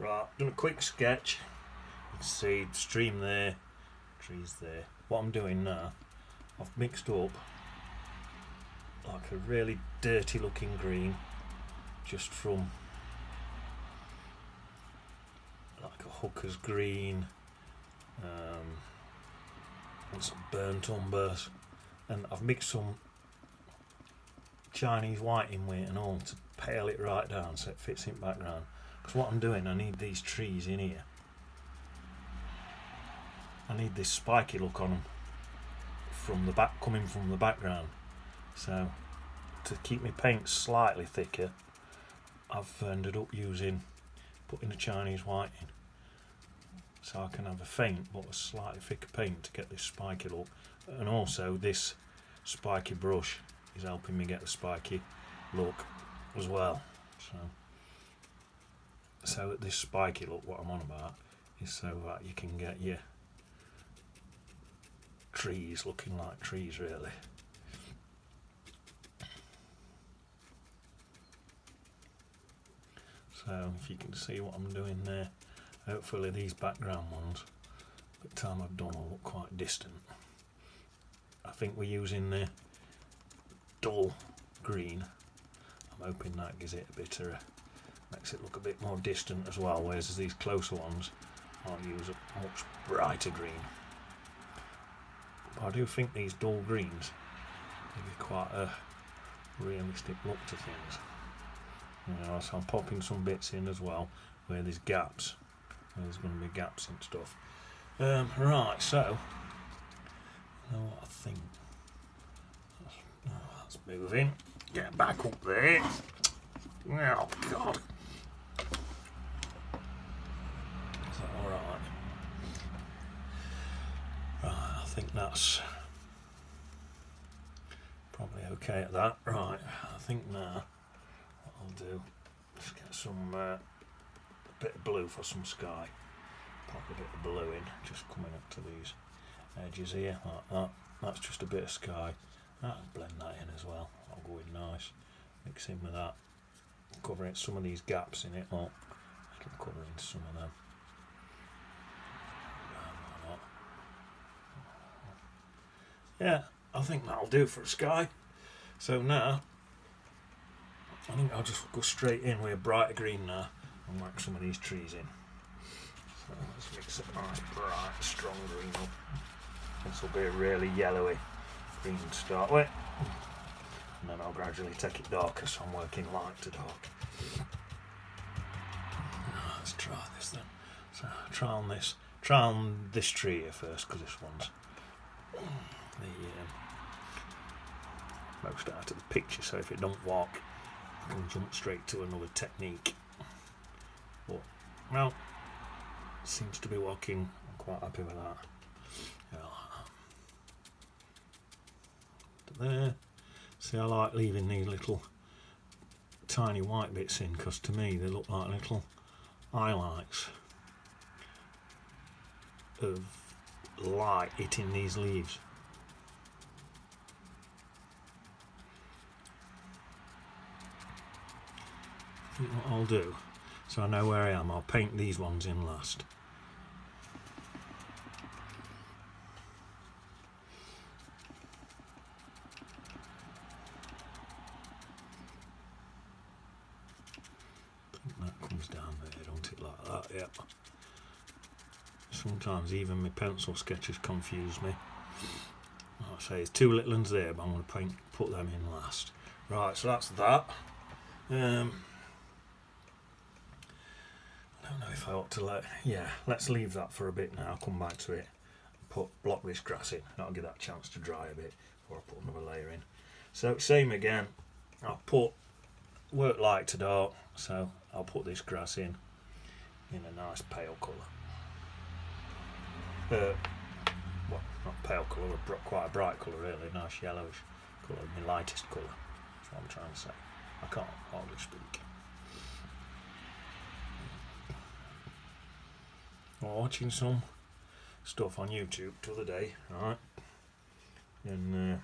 Right, done a quick sketch. You can see stream there, trees there. What I'm doing now, I've mixed up like a really dirty looking green just from like a hooker's green and some burnt umbers, and I've mixed some Chinese white in with it and all to pale it right down so it fits in background. Because what I'm doing, I need these trees in here. I need this spiky look on them from the back, coming from the background. So to keep my paint slightly thicker, I've ended up putting a Chinese white in, so I can have a faint but a slightly thicker paint to get this spiky look. And also this spiky brush is helping me get the spiky look as well. So this spiky look, what I'm on about, is so that you can get your trees looking like trees really. So if you can see what I'm doing there, hopefully these background ones, by the time I've done, will look quite distant. I think we're using the dull green. I'm hoping that gives it a bit of makes it look a bit more distant as well, whereas these closer ones I'll use a much brighter green. But I do think these dull greens give quite a realistic look to things. So I'm popping some bits in as well where there's gaps, where there's going to be gaps and stuff. Right, so you know what I think. Let's move in. Get back up there. Oh God. Is that alright? Right, I think that's probably okay at that. Right, I think now what I'll do is get some a bit of blue for some sky. Pop a bit of blue in, just coming up to these edges here, like that. That's just a bit of sky. I'll blend that in as well. I'll go in nice. Mix in with that. Covering some of these gaps in it. Oh, it'll cover in some of them. Yeah, I think that'll do for a sky. So now, I think I'll just go straight in with a brighter green now and whack some of these trees in. So let's mix a nice, bright, strong green up. This will be a really yellowy green to start with. And then I'll gradually take it darker, so I'm working light to dark. Let's try this then. So try on this tree here first, because this one's the most out of the picture, so if it don't work I can jump straight to another technique. But well, it seems to be working. I'm quite happy with that. There. See, I like leaving these little tiny white bits in because to me they look like little highlights of light hitting these leaves. I think what I'll do, so I know where I am, I'll paint these ones in last. Down there, don't it, like that? Yep. Sometimes even my pencil sketches confuse me. Like I say, there's two little ones there, but I'm going to put them in last. Right, so that's that. I don't know if I ought to let's leave that for a bit now. I'll come back to it. Block this grass in. That'll give that a chance to dry a bit before I put another layer in. So same again. I'll work light to dark, so I'll put this grass in a nice pale colour. Well, not pale colour, quite a bright colour really, nice yellowish colour, my lightest colour. That's what I'm trying to say. I can't hardly speak. I was watching some stuff on YouTube the other day, right? And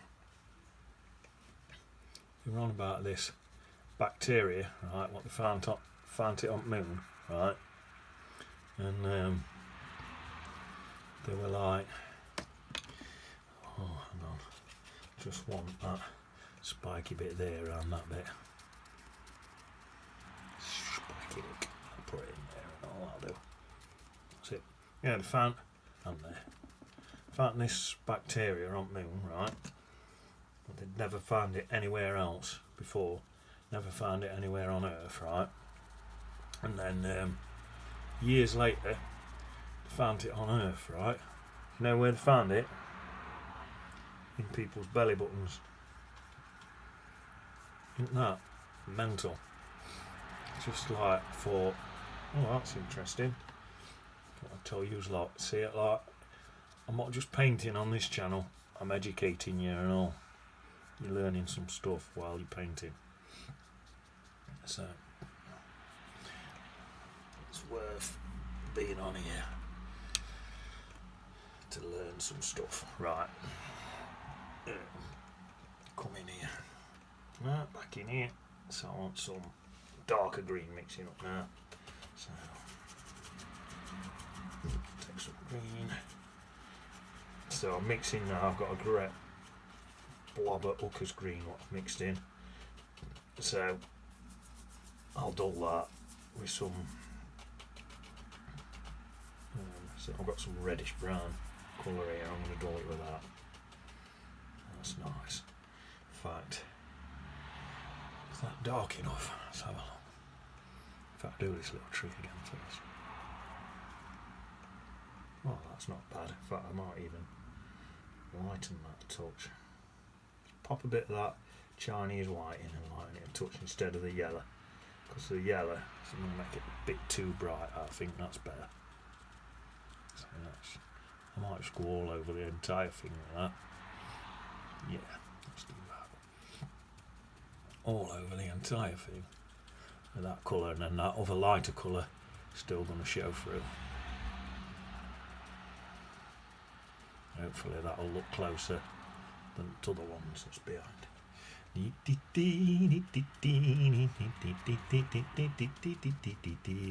they were on about this bacteria, right? What they found it on the moon, right? and they were like, oh, hang on, just want that spiky bit there around that bit. Spiky look. I'll put it in there and all that'll do. That's it. Yeah, they found, and there. Found this bacteria on Moon, right? But they'd never found it anywhere else before. Never found it anywhere on Earth, right? And then years later, they found it on Earth, right? You know where they found it? In people's belly buttons. Isn't that mental? Just like thought, oh, that's interesting. I'll tell you a lot. See it, like, I'm not just painting on this channel, I'm educating you and all. You're learning some stuff while you're painting. So it's worth being on here to learn some stuff. Right. Come in here. Right, back in here. So I want some darker green mixing up now. So take some green. So I'm mixing now. I've got a great blob of Hooker's green what I've mixed in. So I'll dull that with some. So I've got some reddish brown colour here. I'm going to dull it with that. That's nice. In fact, is that dark enough? Let's have a look. In fact, I'll do this little trick again first. Oh, that's not bad. In fact, I might even lighten that a touch. Pop a bit of that Chinese white in and lighten it a touch instead of the yellow. Because the yellow is going to make it a bit too bright. I think that's better. So that's, I might just go all over the entire thing like that. Yeah, let's do that. All over the entire thing with that colour, and then that other lighter colour still going to show through. Hopefully that'll look closer than to the ones that's behind. There's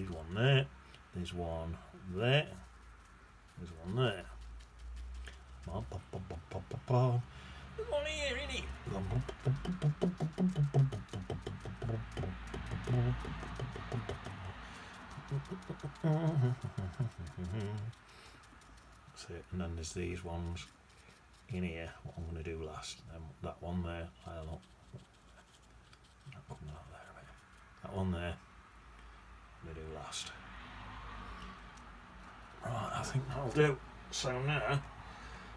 one there. There's one there. There's one there. There's one here, isn't it? That's it. And then there's these ones in here. What I'm going to do last. That one there. I'll come out there a bit. That one there. I'm going to do last. Right, I think that'll do. So now,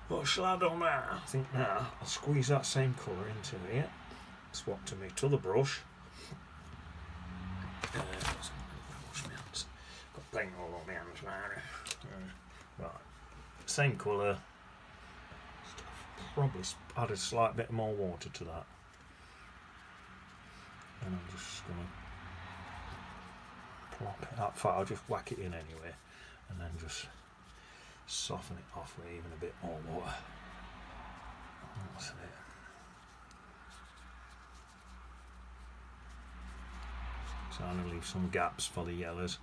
what shall I do now? I think now I'll squeeze that same colour into here. Swap to my other brush. Wash my hands. Got paint all on my hands now. Right, same colour. Probably add a slight bit more water to that. And I'm just going to plop it that far. I'll just whack it in anyway. And then just soften it off with even a bit more water. That's it. So I'm going to leave some gaps for the yellows,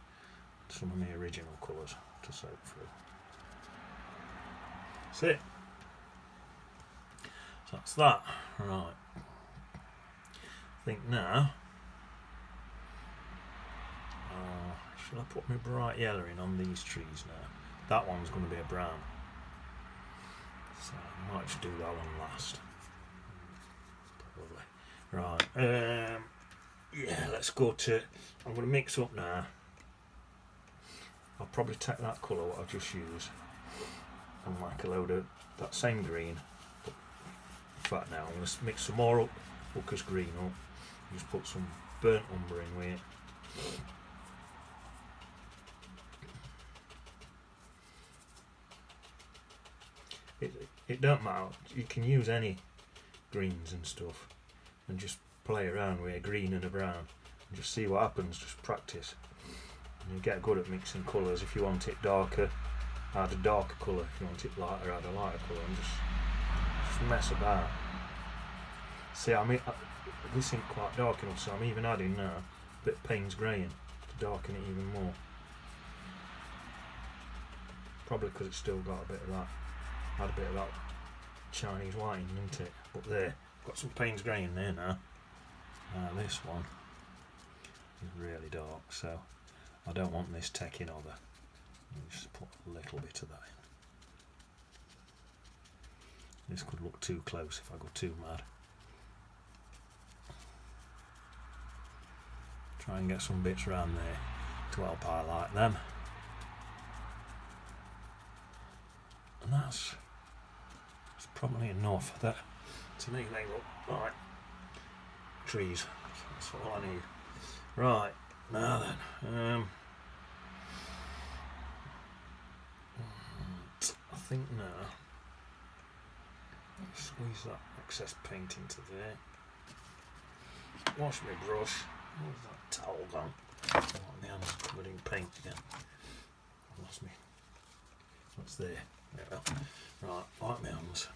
some of my original colours to soak through. That's it. So that's that. Right. I think now, shall I put my bright yellow in on these trees now? That one's going to be a brown. So I might just do that one last. Probably. Right. Yeah, let's go to... I'm going to mix up now. I'll probably take that colour what I've just used and whack a load of that same green. But in fact now, I'm going to mix some more up, Hooker's green up. Just put some burnt umber in with it. It don't matter, you can use any greens and stuff and just play around with a green and a brown and just see what happens, just practice. And you get good at mixing colours. If you want it darker, add a darker colour. If you want it lighter, add a lighter colour, and just mess about. See, I mean, this ain't quite dark enough, so I'm even adding now a bit of Payne's greying to darken it even more. Probably because it's still got a bit of that, had a bit of that Chinese white, isn't it? But there, got some Payne's grey in there now. This one is really dark, so I don't want this taking over. I'll just put a little bit of that in. This could look too close if I go too mad. Try and get some bits around there to help highlight them. And that's probably enough. That to me they look like trees. That's all I need. Right, now then. I think now squeeze that excess paint into there. Wash my brush. Where's that towel gone? Oh, my hand's covered in paint again. I lost me. What's there? There. Right, wipe my hands.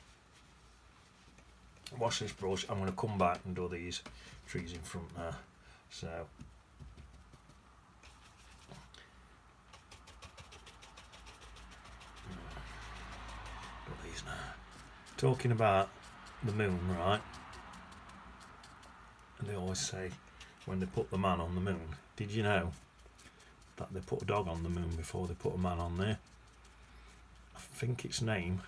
Wash this brush. I'm going to come back and do these trees in front now. So do these now. Talking about the moon, right? And they always say when they put the man on the moon, did you know that they put a dog on the moon before they put a man on there? I think its name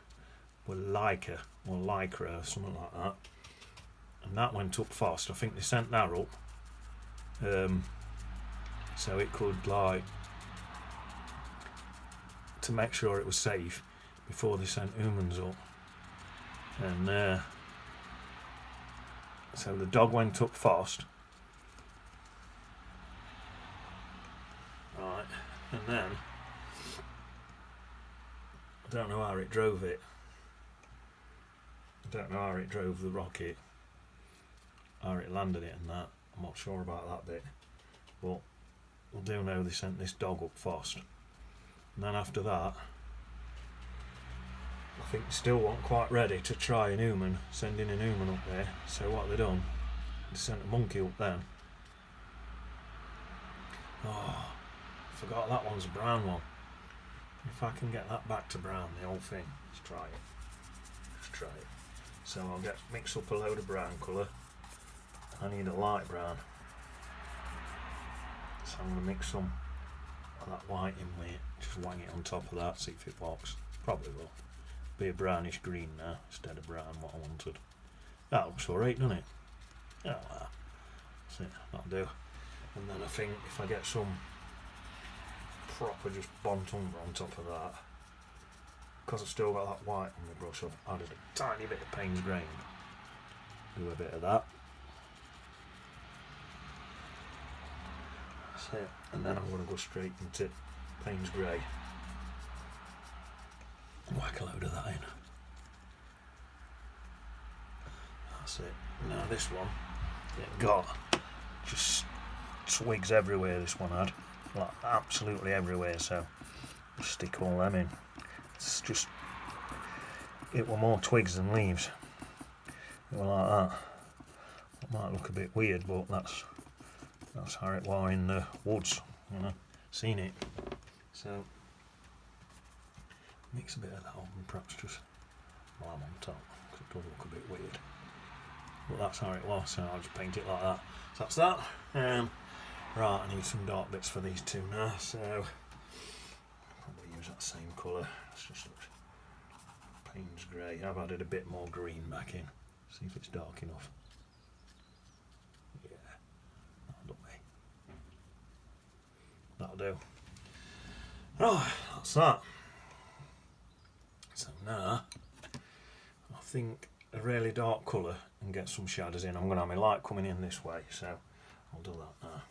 was Lyca or Lycra or something like that, and that went up fast. I think they sent that up so it could, like, to make sure it was safe before they sent humans up. And so the dog went up fast, right, and then I don't know how it drove it. I don't know how it drove the rocket, how it landed it and that. I'm not sure about that bit, but I do know they sent this dog up fast. And then after that, I think they still weren't quite ready to try an human, sending an human up there. So what they done, they sent a monkey up then. Oh, I forgot that one's a brown one. If I can get that back to brown, the whole thing, let's try it. Let's try it. So I'll mix up a load of brown colour. I need a light brown. So I'm going to mix some of that white in with it. Just wang it on top of that, see if it works. Probably will. Be a brownish green now instead of brown, what I wanted. That looks alright, doesn't it? Yeah, that's it, that'll do. And then I think if I get some proper just burnt umber on top of that, because I've still got that white on my brush, I've added a tiny bit of Payne's grey. Do a bit of that. That's it. And then I'm going to go straight into Payne's grey. Whack a load of that in. That's it. Now this one, it got just twigs everywhere. This one had, like, absolutely everywhere. So just stick all them in. It's just, it were more twigs than leaves. It were like that. It might look a bit weird, but that's how it was in the woods. You know, seen it. So mix a bit of that up and perhaps just while I'm on top, because it does look a bit weird. But that's how it was, so I'll just paint it like that. So that's that. Right, I need some dark bits for these two now, so probably use that same colour. It's just Payne's grey. I've added a bit more green back in. See if it's dark enough. Yeah, that'll do. Right, that's that. So now, I think a really dark colour and get some shadows in. I'm going to have my light coming in this way, so I'll do that now.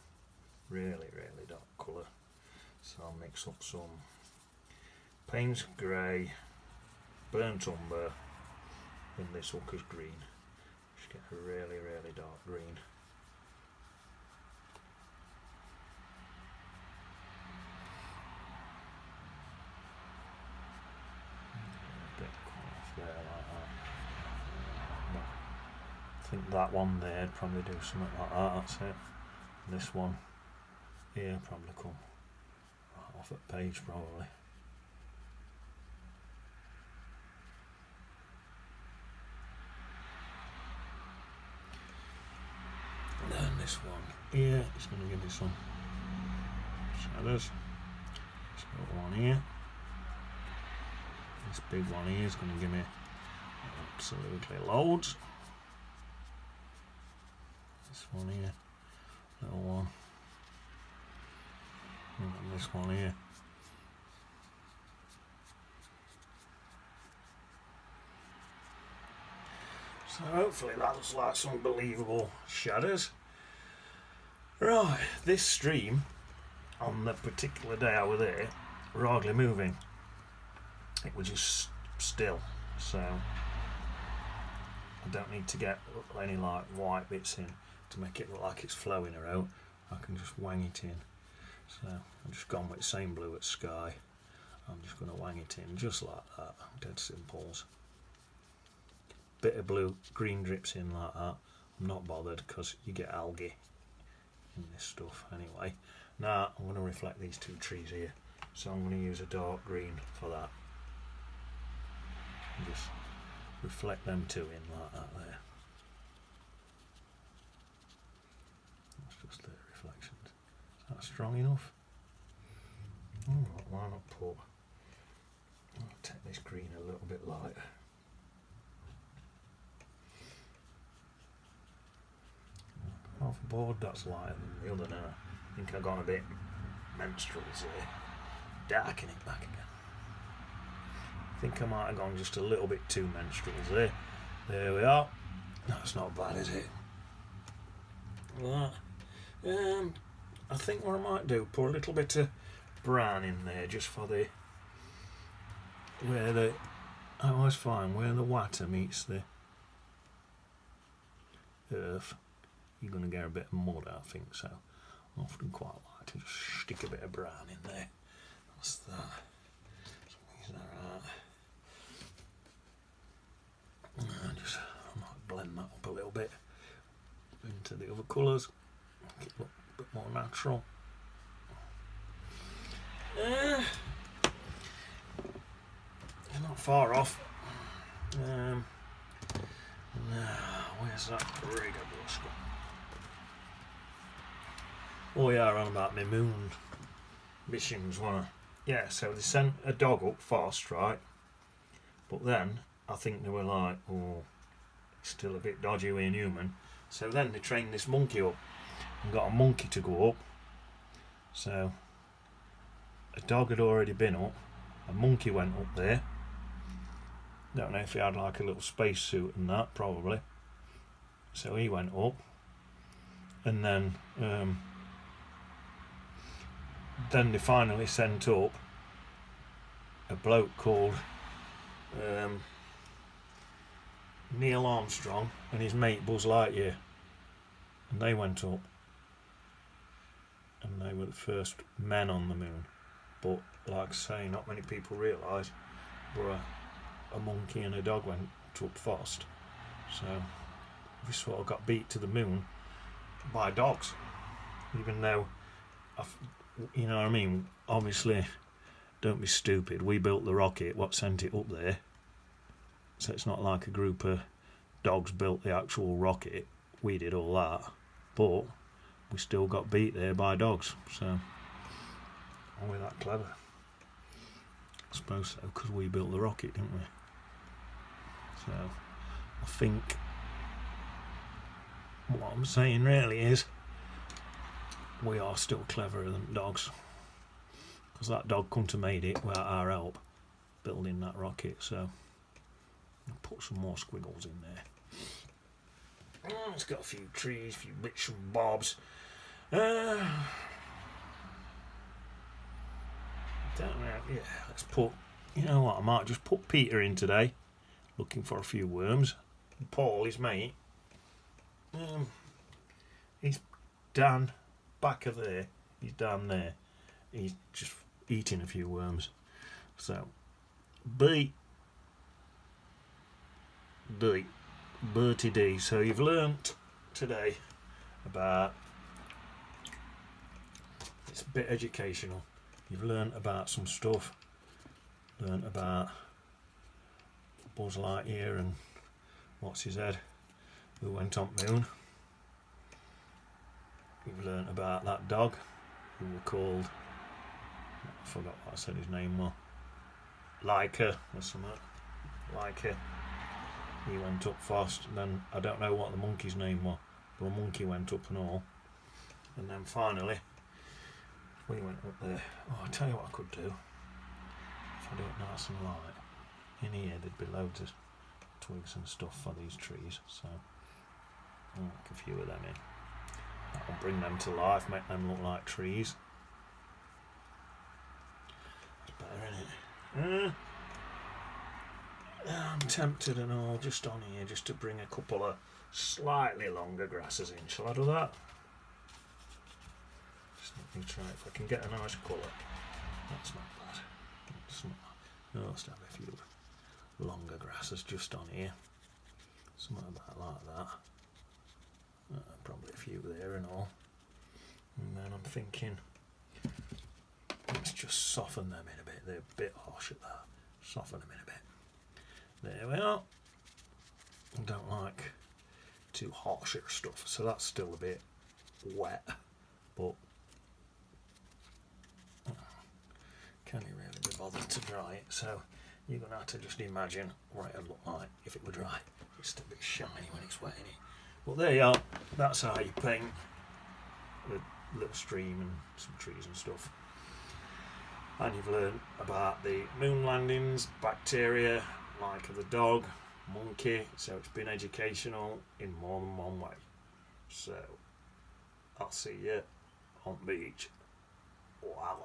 Really, really dark colour. So I'll mix up some Payne's grey, burnt umber, in this hooker's green. Just get a really, really dark green. There like that. I think that one there would probably do something like that, that's it. And this one here probably come right off at page probably. this one here is going to give me some shadows. This little one here. This big one here is going to give me absolutely loads. This one here, little one. And this one here. So hopefully that looks like some believable shadows. Right, this stream, on the particular day I was there, were hardly moving. It was just still, so I don't need to get any like white bits in to make it look like it's flowing around. I can just wang it in. So I've just gone with the same blue at sky. I'm just going to wang it in just like that, dead simples. Bit of blue, green drips in like that. I'm not bothered because you get algae in this stuff anyway. Now I'm going to reflect these two trees here, so I'm going to use a dark green for that. And just reflect them two in like that there. That's just the reflections. Is that strong enough? Why not put... I'll take this green a little bit lighter. Half a board, that's lighter than the other now. I think I've gone a bit menstruals there. Darken it back again. I think I might have gone just a little bit too menstruals there. There we are. That's not bad, is it? That. I think what I might do, put a little bit of brown in there just for the where the I always find where the water meets the earth, you're going to get a bit of mud, I think, so I often quite like to just stick a bit of brown in there. That's that. So that and just I might blend that up a little bit into the other colours, make it look a bit more natural. You're not far off. Now, where's that rigger brush gone? Oh yeah, on about my moon missions, wasn't I? Yeah, so they sent a dog up first, right? But then I think they were like, oh, it's still a bit dodgy with a human. So then they trained this monkey up and got a monkey to go up. So a dog had already been up, a monkey went up there. Don't know if he had like a little space suit and that, probably. So he went up, and then they finally sent up a bloke called Neil Armstrong and his mate Buzz Lightyear, and they went up, and they were the first men on the moon. But like I say, not many people realise, but a monkey and a dog went up first. So we sort of got beat to the moon by dogs, even though, you know what I mean, obviously, don't be stupid, we built the rocket, what sent it up there, so it's not like a group of dogs built the actual rocket, we did all that, but we still got beat there by dogs. So are we that clever? I suppose so, because we built the rocket, didn't we? So I think what I'm saying really is we are still cleverer than dogs, because that dog couldn't have made it without our help building that rocket. So I'll put some more squiggles in there. It's got a few trees, a few bits and bobs. Don't know. Yeah, let's put, you know what, I might just put Peter in today, looking for a few worms. Paul, his mate, he's down back of there, he's down there, he's just eating a few worms. So Bertie D, so you've learnt today about, it's a bit educational, you've learnt about some stuff, learnt about Buzz Lightyear and what's his head, who went on moon. you've learnt about that dog who were called, I forgot what I said his name was, Leica or something. Leica. He went up fast, and then I don't know what the monkey's name was, but a monkey went up and all. And then finally, we went up there. Oh, I'll tell you what I could do. If I do it nice and light, in here there'd be loads of twigs and stuff for these trees, so I'll make a few of them in. That'll bring them to life, make them look like trees. That's better, isn't it? I'm tempted and all, just on here, just to bring a couple of slightly longer grasses in. Shall I do that? Just let me try if I can get a nice colour. That's not bad. It's not. No, let's have a few longer grasses just on here. Something about like that. Probably a few there and all. And then I'm thinking, let's just soften them in a bit. They're a bit harsh at that. Soften them in a bit. There we are. I don't like too harsher stuff, so that's still a bit wet, but can you really be bothered to dry it? So you're going to have to just imagine what it would look like if it were dry. It's still a bit shiny when it's wet in it. But there you are. That's how you paint a little stream and some trees and stuff. And you've learned about the moon landings, bacteria, like of the dog, monkey, so it's been educational in more than one way. So I'll see you on the beach. Voila.